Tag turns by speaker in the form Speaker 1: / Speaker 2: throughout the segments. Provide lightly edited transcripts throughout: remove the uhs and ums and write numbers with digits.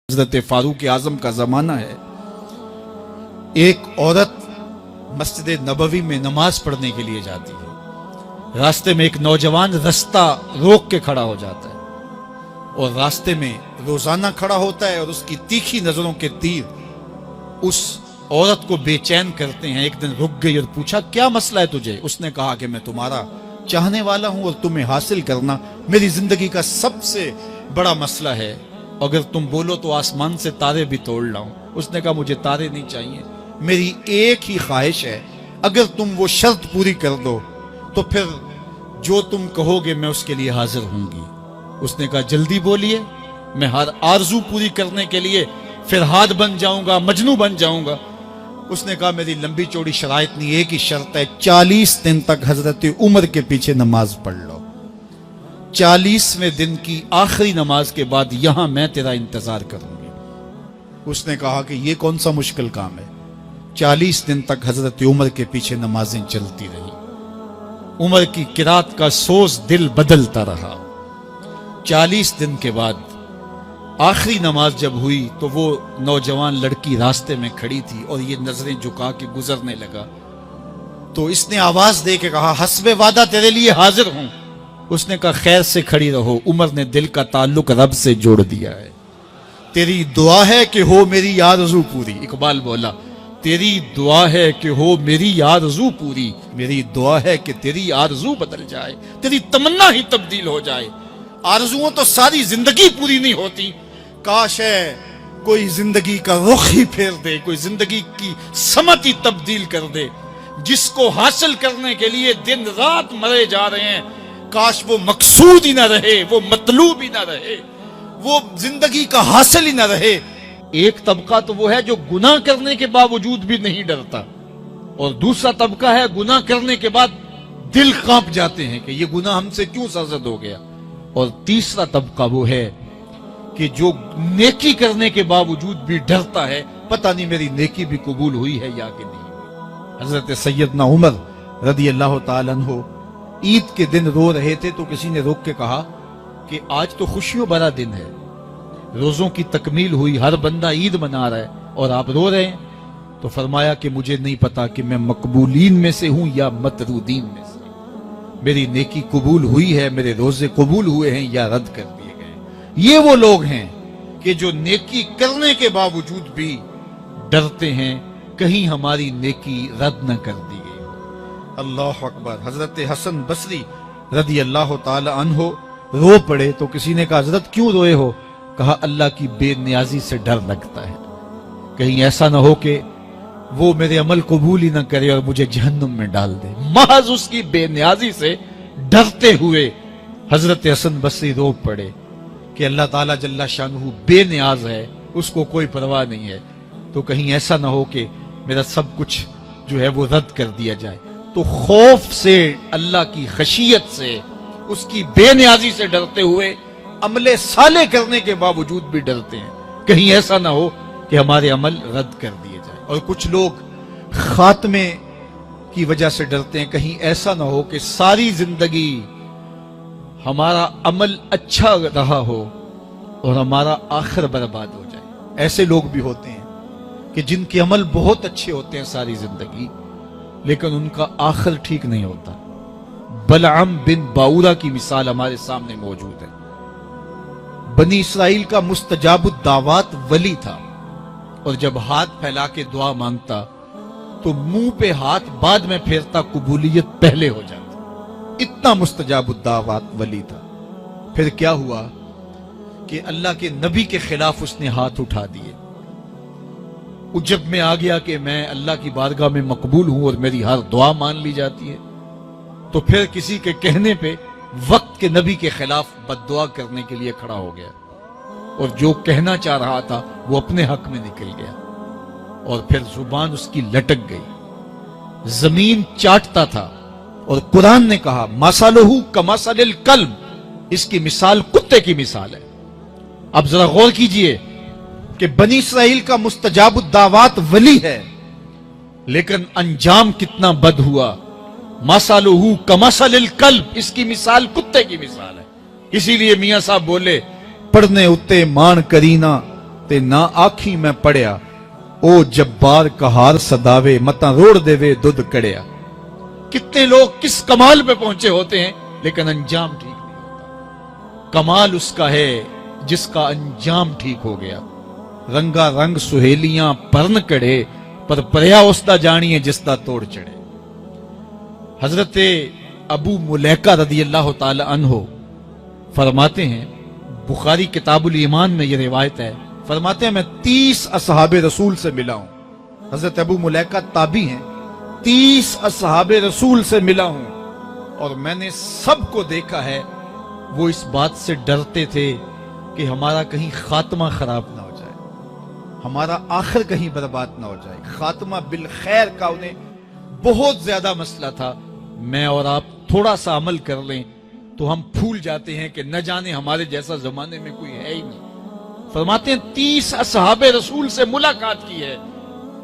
Speaker 1: हज़रत फारूक आज़म का ज़माना है। एक औरत मस्जिद नबवी में नमाज पढ़ने के लिए जाती है। रास्ते में एक नौजवान रास्ता रोक के खड़ा हो जाता है और रास्ते में रोजाना खड़ा होता है और उसकी तीखी नजरों के तीर उस औरत को बेचैन करते हैं। एक दिन रुक गई और पूछा, क्या मसला है तुझे? उसने कहा कि मैं तुम्हारा चाहने वाला हूं और तुम्हें हासिल करना मेरी जिंदगी का सबसे बड़ा मसला है। अगर तुम बोलो तो आसमान से तारे भी तोड़ लाऊं। उसने कहा, मुझे तारे नहीं चाहिए, मेरी एक ही ख्वाहिश है, अगर तुम वो शर्त पूरी कर दो तो फिर जो तुम कहोगे मैं उसके लिए हाजिर होंगी। उसने कहा, जल्दी बोलिए, मैं हर आरजू पूरी करने के लिए फिरहाद बन जाऊंगा, मजनू बन जाऊंगा। उसने कहा, मेरी लंबी चौड़ी शराइत नहीं, एक ही शर्त है, 40 दिन तक हजरत उमर के पीछे नमाज पढ़ लो। 40वें दिन की आखिरी नमाज के बाद यहां मैं तेरा इंतजार करूंगी। उसने कहा कि यह कौन सा मुश्किल काम है। 40 दिन तक हजरत उमर के पीछे नमाजें चलती रही। उमर की किरात का सोच दिल बदलता रहा। 40 दिन के बाद आखिरी नमाज जब हुई तो वो नौजवान लड़की रास्ते में खड़ी थी और ये नजरें झुका के गुजरने लगा। तो इसने आवाज दे के कहा, हस्बे वादा तेरे लिए हाजिर हूं। उसने कहा, खैर से खड़ी रहो। उमर ने दिल का ताल्लुक रब से जोड़ दिया है। तेरी दुआ है कि हो मेरी आरज़ू पूरी। इकबाल बोला, तेरी दुआ है कि हो मेरी आरज़ू पूरी। मेरी दुआ है कि तेरी आरज़ू बदल जाए, तेरी तमन्ना ही तब्दील हो जाए। आरज़ुओं तो सारी जिंदगी पूरी नहीं होती। काश है कोई जिंदगी का रुख ही फेर दे, कोई जिंदगी की समत ही तब्दील कर दे। जिसको हासिल करने के लिए दिन रात मरे जा रहे हैं, काश वो मकसूद ही ना रहे, वो मतलूब ही ना रहे, वो जिंदगी का हासिल ही ना रहे। एक तबका तो वो है जो गुनाह करने के बावजूद भी नहीं डरता, और दूसरा तबका है गुनाह करने के बाद दिल कांप जाते हैं कि ये गुनाह हमसे क्यों सरजद हो गया। और तीसरा तबका वो है कि जो नेकी करने के बावजूद भी डरता है, पता नहीं मेरी नेकी भी कबूल हुई है या कि नहीं। हजरत सैयदना उमर रदी अल्लाह ताला अन्हु ईद के दिन रो रहे थे तो किसी ने रोक के कहा कि आज तो खुशियों भरा दिन है, रोजों की तकमील हुई, हर बंदा ईद मना रहा है और आप रो रहे हैं। तो फरमाया कि मुझे नहीं पता कि मैं मकबूलीन में से हूं या मतरूदीन में से। मेरी नेकी कबूल हुई है, मेरे रोजे कबूल हुए हैं या रद्द कर दिए गए। ये वो लोग हैं कि जो नेकी करने के बावजूद भी डरते हैं कहीं हमारी नेकी रद्द न कर दी गई। अल्लाह अकबर। हजरत हसन बसरी रदी अल्लाह ताला अन्हो रो पड़े तो किसी ने कहा, हजरत क्यों रोए हो? कहा, अल्लाह की बेनियाजी से डर लगता है, कहीं ऐसा ना हो कि वो मेरे अमल कबूल ही ना करे और मुझे जहन्नुम में डाल दे। महज उसकी बेनियाजी से डरते हुए हजरत हसन बसरी रो पड़े कि अल्लाह ताला जल्ला शानहू बेनियाज है, उसको कोई परवाह नहीं है, तो कहीं ऐसा ना हो कि मेरा सब कुछ जो है वो रद्द कर दिया जाए। तो खौफ से, अल्लाह की खशियत से, उसकी बेनियाजी से डरते हुए अमले साले करने के बावजूद भी डरते हैं, कहीं ऐसा ना हो कि हमारे अमल रद्द कर दिए जाए। और कुछ लोग खात्मे की वजह से डरते हैं, कहीं ऐसा ना हो कि सारी जिंदगी हमारा अमल अच्छा रहा हो और हमारा आखिर बर्बाद हो जाए। ऐसे लोग भी होते हैं कि जिनके अमल बहुत अच्छे होते हैं सारी जिंदगी, लेकिन उनका आखिर ठीक नहीं होता। बलअम बिन बाऊरा की मिसाल हमारे सामने मौजूद है। बनी इसराइल का मुस्तजाबुद दावात वली था और जब हाथ फैला के दुआ मांगता तो मुंह पे हाथ बाद में फेरता, कबूलियत पहले हो जाती। इतना मुस्तजाबुद दावात वली था। फिर क्या हुआ कि अल्लाह के नबी के खिलाफ उसने हाथ उठा दिए। उजब में आ गया कि मैं अल्लाह की बारगाह में मकबूल हूं और मेरी हर दुआ मान ली जाती है। तो फिर किसी के कहने पे वक्त के नबी के खिलाफ बद्दुआ करने के लिए खड़ा हो गया और जो कहना चाह रहा था वो अपने हक में निकल गया और फिर जुबान उसकी लटक गई, जमीन चाटता था। और कुरान ने कहा, मसलहु कमसलिल कल्ब, इसकी मिसाल कुत्ते की मिसाल है। अब जरा गौर कीजिए कि बनी इसराइल का मुस्तजाबुद दावात वली है, लेकिन अंजाम कितना बद हुआ। मसलुहु कमसलिल कल्ब, इसकी मिसाल कुत्ते की मिसाल है। इसीलिए मियां साहब बोले, पढ़ने उत्ते मान करीना ते ना आखी मैं पढ़िया, ओ जब्बार कहार सदावे मता रोड़ देवे दुध कड़िया। कितने लोग किस कमाल पे पहुंचे होते हैं लेकिन अंजाम ठीक नहीं होता। कमाल उसका है जिसका अंजाम ठीक हो गया। रंगा रंग सुहेलियां परन कड़े, पर परया उसदा जानिए जिसदा तोड़ चढ़े। हजरत अबू मुलैका रदी अल्लाह ताला अन्हो फरमाते हैं, बुखारी किताबुल ईमान में ये रिवायत है, फरमाते हैं मैं 30 असहाबे रसूल से मिला हूं। हजरत अबू मुलैका ताबी हैं, 30 असहाबे रसूल से मिला हूं और मैंने सबको देखा है वो इस बात से डरते थे कि हमारा कहीं खात्मा खराब ना हो जाए, हमारा आखिर कहीं बर्बाद ना हो जाए। खात्मा बिल खैर का उन्हें बहुत ज्यादा मसला था। मैं और आप थोड़ा सा अमल कर लें तो हम भूल जाते हैं कि न जाने हमारे जैसा जमाने में कोई है ही नहीं। फरमाते हैं 30 असहाबे रसूल से मुलाकात की है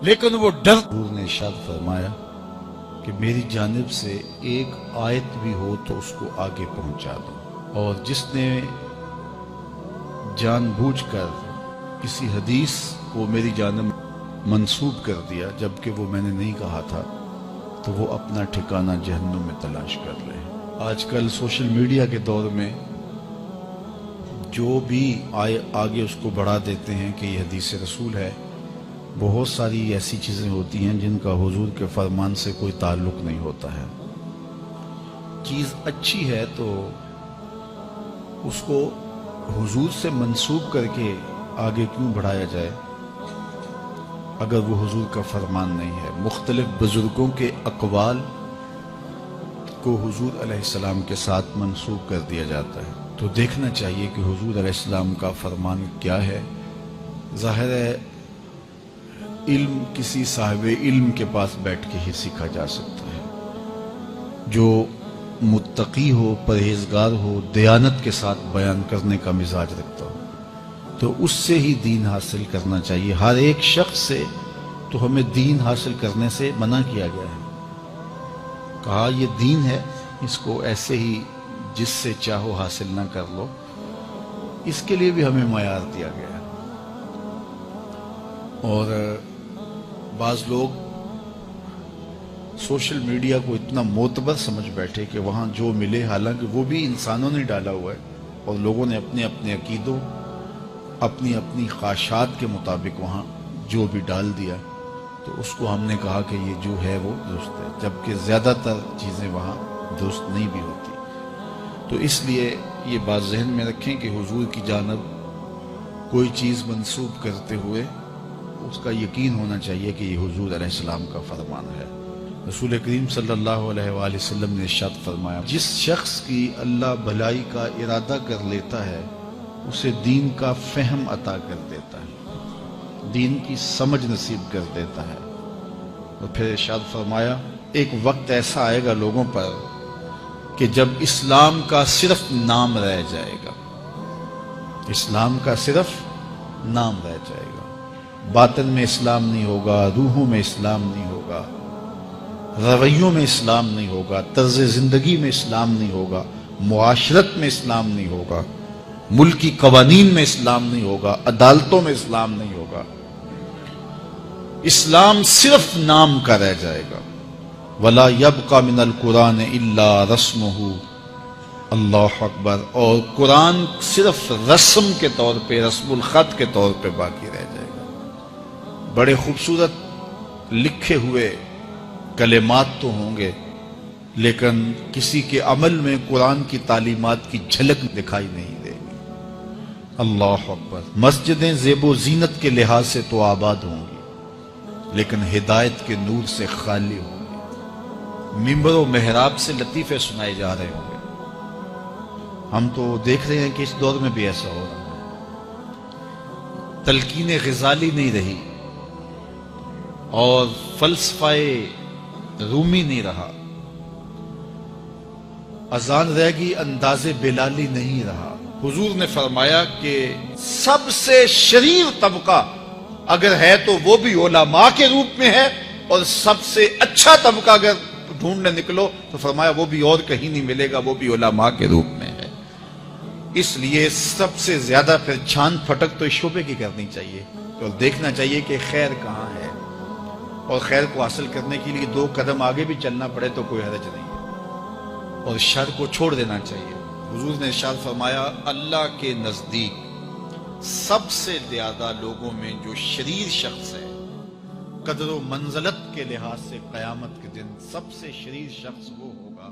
Speaker 1: लेकिन वो डर। ने इरशाद फरमाया कि मेरी जानिब से एक आयत भी हो तो उसको आगे पहुंचा दो, और जिसने जानबूझकर किसी हदीस को मेरी जानिब मंसूब कर दिया जबकि वो मैंने नहीं कहा था तो वो अपना ठिकाना जहन्नुम में तलाश कर ले। आजकल सोशल मीडिया के दौर में जो भी आगे उसको बढ़ा देते हैं कि ये हदीस रसूल है, बहुत सारी ऐसी चीज़ें होती हैं जिनका हुजूर के फरमान से कोई ताल्लुक नहीं होता है। चीज़ अच्छी है तो उसको हुजूर से मंसूब करके आगे क्यों बढ़ाया जाए अगर वो हुजूर का फरमान नहीं है। मुख्तलिफ बुजुर्गों के अक़वाल को हुजूर अलैहिस्सलाम के साथ मंसूब कर दिया जाता है, तो देखना चाहिए कि हुजूर अलैहिस्सलाम का फरमान क्या है। ज़ाहिर है इल्म किसी साहिबे इल्म के पास बैठ के ही सीखा जा सकता है, जो मुत्तकी हो, परहेजगार हो, दयानत के साथ बयान करने का मिजाज रखता हो, तो उससे ही दीन हासिल करना चाहिए। हर एक शख्स से तो हमें दीन हासिल करने से मना किया गया है। कहा ये दीन है, इसको ऐसे ही जिससे चाहो हासिल ना कर लो, इसके लिए भी हमें मयार दिया गया है। और बाज लोग सोशल मीडिया को इतना मोतबर समझ बैठे कि वहाँ जो मिले, हालांकि वो भी इंसानों ने डाला हुआ है और लोगों ने अपने अपने अकीदों, अपनी अपनी ख्वाहिशात के मुताबिक वहाँ जो भी डाल दिया, तो उसको हमने कहा कि ये जो है वो दुरुस्त है, जबकि ज़्यादातर चीज़ें वहाँ दुरुस्त नहीं भी होती। तो इसलिए ये बात ज़हन में रखें कि हुजूर की जानब कोई चीज़ मंसूब करते हुए उसका यकीन होना चाहिए कि ये हुजूर अलैहिस्सलाम का फरमान है। रसूल करीम सल्लल्लाहु अलैहि वसल्लम ने इरशाद फरमाया, जिस शख्स की अल्लाह भलाई का इरादा कर लेता है उसे दीन का फहम अता कर देता है, दीन की समझ नसीब कर देता है। और फिर इरशाद फरमाया, एक वक्त ऐसा आएगा लोगों पर कि जब इस्लाम का सिर्फ नाम रह जाएगा, इस्लाम का सिर्फ नाम रह जाएगा, बातिन में इस्लाम नहीं होगा, रूहों में इस्लाम नहीं होगा, रवैयों में इस्लाम नहीं होगा, तर्ज जिंदगी में इस्लाम नहीं होगा, मुआशरत में इस्लाम नहीं होगा, मुल्की कवानीन में इस्लाम नहीं होगा, अदालतों में इस्लाम नहीं होगा। इस्लाम सिर्फ नाम का रह जाएगा। वला यबका मिनल कुरान इल्ला रस्मुहु, अल्लाह अकबर। और कुरान सिर्फ रस्म के तौर पे, रस्मुल खत के तौर पे बाकी रह जाएगा। बड़े खूबसूरत लिखे हुए कलेमात तो होंगे लेकिन किसी के अमल में कुरान की तालीमात की झलक दिखाई नहीं देगी। अल्लाह अकबर। मस्जिदें ज़ेबो ज़ीनत के लिहाज से तो आबाद होंगी लेकिन हिदायत के नूर से खाली होंगी। मिंबर व मेहराब से लतीफ़े सुनाए जा रहे होंगे। हम तो देख रहे हैं कि इस दौर में भी ऐसा हो रहा है। तलकीन ग़ज़ाली नहीं रही और फ़लसफ़ाए रूमी नहीं रहा, अजान रह गई, अंदाज़े बिलाली नहीं रहा। हुजूर ने फरमाया कि सबसे शरीर तबका अगर है तो वो भी उलमा के रूप में है, और सबसे अच्छा तबका अगर ڈھونڈنے نکلو تو فرمایا وہ بھی اور کہیں نہیں ملے گا، وہ بھی علماء کے روپ میں ہے۔ اس لیے سب سے زیادہ پھر چھان پھٹک تو اس شعبے کی کرنی چاہیے اور دیکھنا چاہیے کہ خیر کہاں ہے، اور خیر کو حاصل کرنے کے لیے 2 قدم آگے بھی چلنا پڑے تو کوئی حرج نہیں ہے، اور شر کو چھوڑ دینا چاہیے۔ حضور نے ارشاد فرمایا اللہ کے نزدیک سب سے زیادہ لوگوں میں جو شریر شخص ہے، قدر و منزلت کے لحاظ سے قیامت کے دن سب سے شریر شخص وہ ہوگا